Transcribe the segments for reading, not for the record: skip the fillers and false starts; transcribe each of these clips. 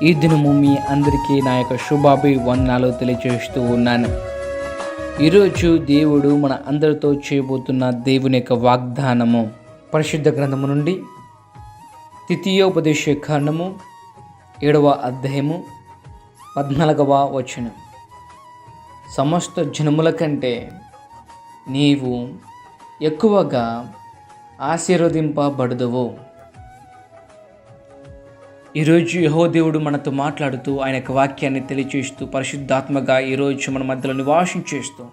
ఈ దినము మీ అందరికీ నా యొక్క శుభాభివందనాలు తెలియజేస్తూ ఉన్నాను. ఈరోజు దేవుడు మన అందరితో చేయబోతున్న దేవుని యొక్క వాగ్దానము పరిశుద్ధ గ్రంథము నుండి ద్వితీయోపదేశ కాండము 7వ అధ్యాయము 14వ వచనం. సమస్త జనముల కంటే నీవు ఎక్కువగా ఆశీర్వదింపబడుదువు. ఈరోజు యెహోవా దేవుడు మనతో మాట్లాడుతూ ఆయన యొక్క వాక్యాన్ని తెలియచేస్తూ పరిశుద్ధాత్మగా ఈరోజు మన మధ్యలో నివాసం చేస్తూ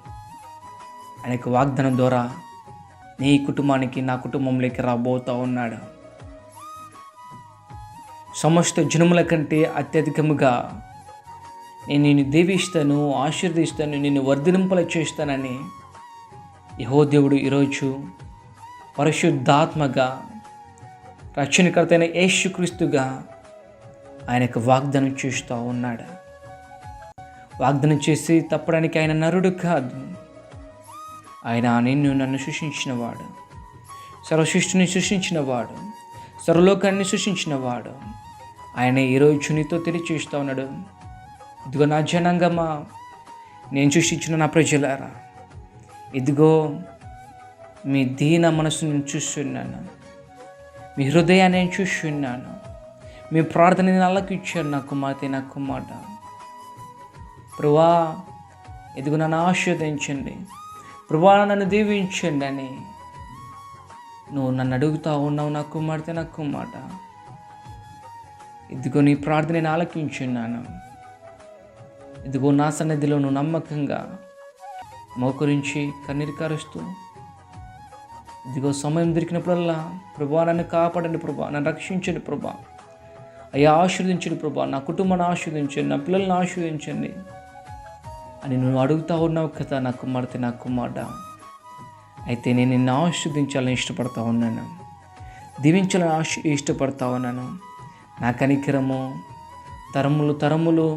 ఆయన యొక్క వాగ్దానం ద్వారా నీ కుటుంబానికి, నా కుటుంబంలోకి రాబోతూ ఉన్నాడు. సమస్త జనముల కంటే అత్యధికముగా నేను నిన్ను దీవిస్తాను, ఆశీర్వదిస్తాను, నిన్ను వర్ధిలింపల చేస్తానని యెహోవా దేవుడు ఈరోజు పరిశుద్ధాత్మగా రక్షణకర్త అయిన యేసుక్రీస్తుగా ఆయన యొక్క వాగ్దానం చేస్తూ ఉన్నాడు. వాగ్దానం చేసి తప్పడానికి ఆయన నరుడు కాదు. ఆయన నిన్ను నన్ను సృష్టించినవాడు, సర్వసృష్టిని సృష్టించినవాడు, సర్వలోకాన్ని సృష్టించినవాడు. ఆయన ఈరోజు నీతో తెలియచేస్తూ ఉన్నాడు, ఇదిగో నా జనాంగమా, నేను సృష్టించిన నా ప్రజలారా, ఇదిగో మీ దీన మనసును చూస్తున్నాను, మీ హృదయాన్ని నేను చూస్తున్నాను, మీ ప్రార్థనని ఆలకించాను నా కుమార్తె, నా కుమార్తె. ప్రభువా, ఇదిగో నన్ను ఆశీర్వదించండి, ప్రభువా నన్ను దీవించండి అని నువ్వు నన్ను అడుగుతా ఉన్నావు నా కుమార్తె, నా కుమార్తె. ఇదిగో నీ ప్రార్థనని ఆలకించున్నాను. ఇదిగో నా సన్నిధిలో నువ్వు నమ్మకంగా మోకరించి కన్నీరు కారుస్తూ, ఇదిగో సమయం దొరికినప్పుడల్లా ప్రభువా నన్ను కాపాడండి, ప్రభువా నన్ను రక్షించండి, ప్రభువా అయ్యా ఆశీర్వదించండి, ప్రభువా నా కుటుంబాన్ని ఆశీర్వదించండి, నా పిల్లల్ని ఆశీర్వదించండి అని నువ్వు అడుగుతూ ఉన్నావు కదా నా కుమార్తె, నా కుమార్తె. అయితే నేను నిన్ను ఆశీర్వదించాలని ఇష్టపడతా ఉన్నాను, దీవించాలని ఇష్టపడతా ఉన్నాను. నా కనికరము తరములు తరములు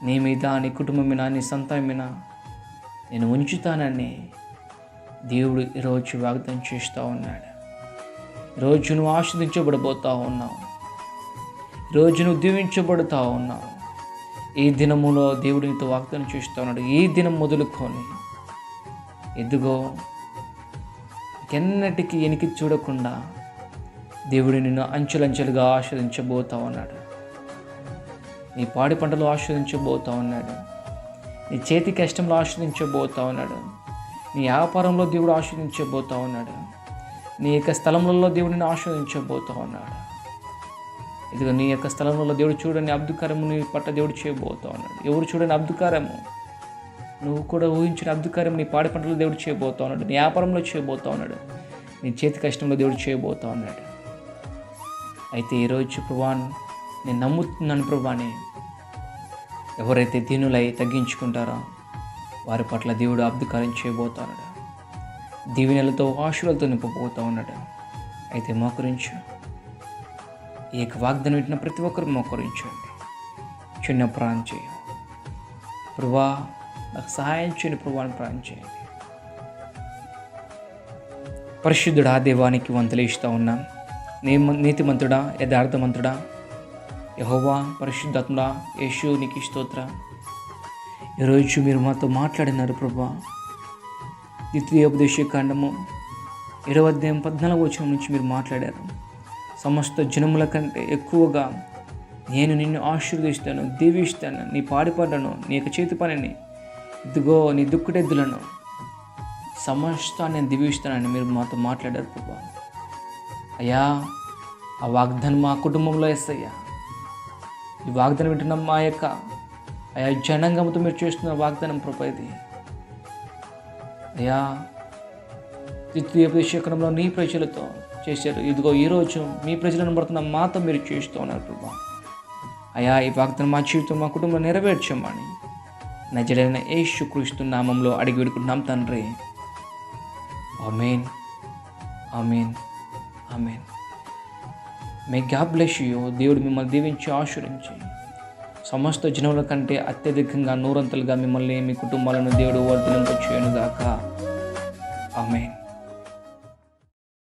నీ మీద, నీ కుటుంబం మీద, నీ సంతానం మీద నేను ఉంచుతానని దేవుడు ఈరోజు వాగ్దానం చేస్తూ ఉన్నాడు. ఈరోజు నువ్వు ఆశీర్వదించబడబోతూ ఉన్నావు, ఈరోజు నువ్వు దీవించబడుతూ ఉన్నావు. ఈ దినములో దేవుడు నీతో వాగ్దానం చేస్తూ ఉన్నాడు. ఈ దినం మొదలుకొని ఎదుగో ఎన్నటికీ వెనక్కి చూడకుండా దేవుడు నిన్ను అంచెలంచెలుగా ఆస్వాదించబోతూ ఉన్నాడు. నీ పాడి పంటలు ఆస్వాదించబోతూ ఉన్నాడు, నీ చేతి కష్టంలో ఆస్వాదించబోతూ ఉన్నాడు, నీ వ్యాపారంలో దేవుడు ఆస్వాదించబోతూ ఉన్నాడు, నీ యొక్క స్థలములలో దేవుడిని ఆస్వాదించబోతూ ఉన్నాడు. ఇదిగో నీ యొక్క స్థలంలో దేవుడు చూడని అద్భుతకార్యము నీ పట్ల దేవుడు చేయబోతూ ఉన్నాడు. ఎవరు చూడని అద్భుతకార్యము, నువ్వు కూడా ఊహించిన అద్భుతకార్యం నీ పాడి పంటలో దేవుడు చేయబోతూ ఉన్నాడు, నీ వ్యాపారంలో చేయబోతూ ఉన్నాడు, నీ చేతి కష్టంలో దేవుడు చేయబోతూ ఉన్నాడు. అయితే ఈరోజు ప్రభా నేను నమ్ముతున్నాను ప్రభాని, ఎవరైతే దీనులై తగ్గించుకుంటారో వారి పట్ల దేవుడు అద్భుతకార్యం చేయబోతూ ఉన్నాడు, దీవెనలతో ఆశీర్వాదాలతో నింపబోతూ ఉన్నాడు. అయితే మోకరించు, ఈ యొక్క వాగ్దానం వింటున్న ప్రతి ఒక్కరు మోకరించండి, చిన్న ప్రాణం చేయ. ప్రభా నాకు సహాయం చేయండి, ప్రభాని ప్రాణం చేయండి. పరిశుద్ధుడా, దేవానికి వంతులు ఇస్తూ ఉన్నాం. నీతిమంతుడా, యథార్థమంతుడా, యెహోవా పరిశుద్ధాత్ముడా, యేసు నీకు స్తోత్ర. ఈరోజు మీరు మాతో మాట్లాడినారు ప్రభా. ద్వితీయోపదేశ కాండము 7వ అధ్యాయం 14వ వచనం నుంచి మీరు మాట్లాడారు. సమస్త జనముల కంటే ఎక్కువగా నేను నిన్ను ఆశీర్వదిస్తాను, దీవిస్తాను, నీ పాడిపడ్డను, నీ యొక్క చేతి పనిని, ఇదిగో నీ దుక్కుడెద్దులను సమస్తాన్ని నేను దీవిస్తానని మీరు మాతో మాట్లాడారు ప్రభా. అయ్యా, ఆ వాగ్దానం మా కుటుంబంలో వేస్తయ్యా. ఈ వాగ్దానం వింటున్నాం మా యొక్క అయ్యా జనాంగంతో మీరు చేస్తున్న వాగ్దానం ప్రభా. ఇది అయ్యా ద్వితీయోపదేశకాండంలో నీ ప్రజలతో చేశారు, ఇదిగో ఈరోజు మీ ప్రజలను పడుతున్న మాతో మీరు చేస్తూ ఉన్నారు ప్రభా. అయ్యా, ఈ వాగ్దానం మా జీవితం, మా కుటుంబంలో నెరవేర్చమని నజరేయుడైన యేసుక్రీస్తు నామంలో అడిగి వేడుకుంటున్నాం తండ్రి. ఆమేన్, ఆమేన్, ఆమేన్. May God bless you. దేవుడు మిమ్మల్ని దీవించి ఆశీర్వదించి సమస్త జనముల కంటే అత్యధికంగా నూరంతలుగా మిమ్మల్ని, మీ కుటుంబాలను దేవుడు వర్ధిల్లింపచేయునుగాక. ఆమేన్.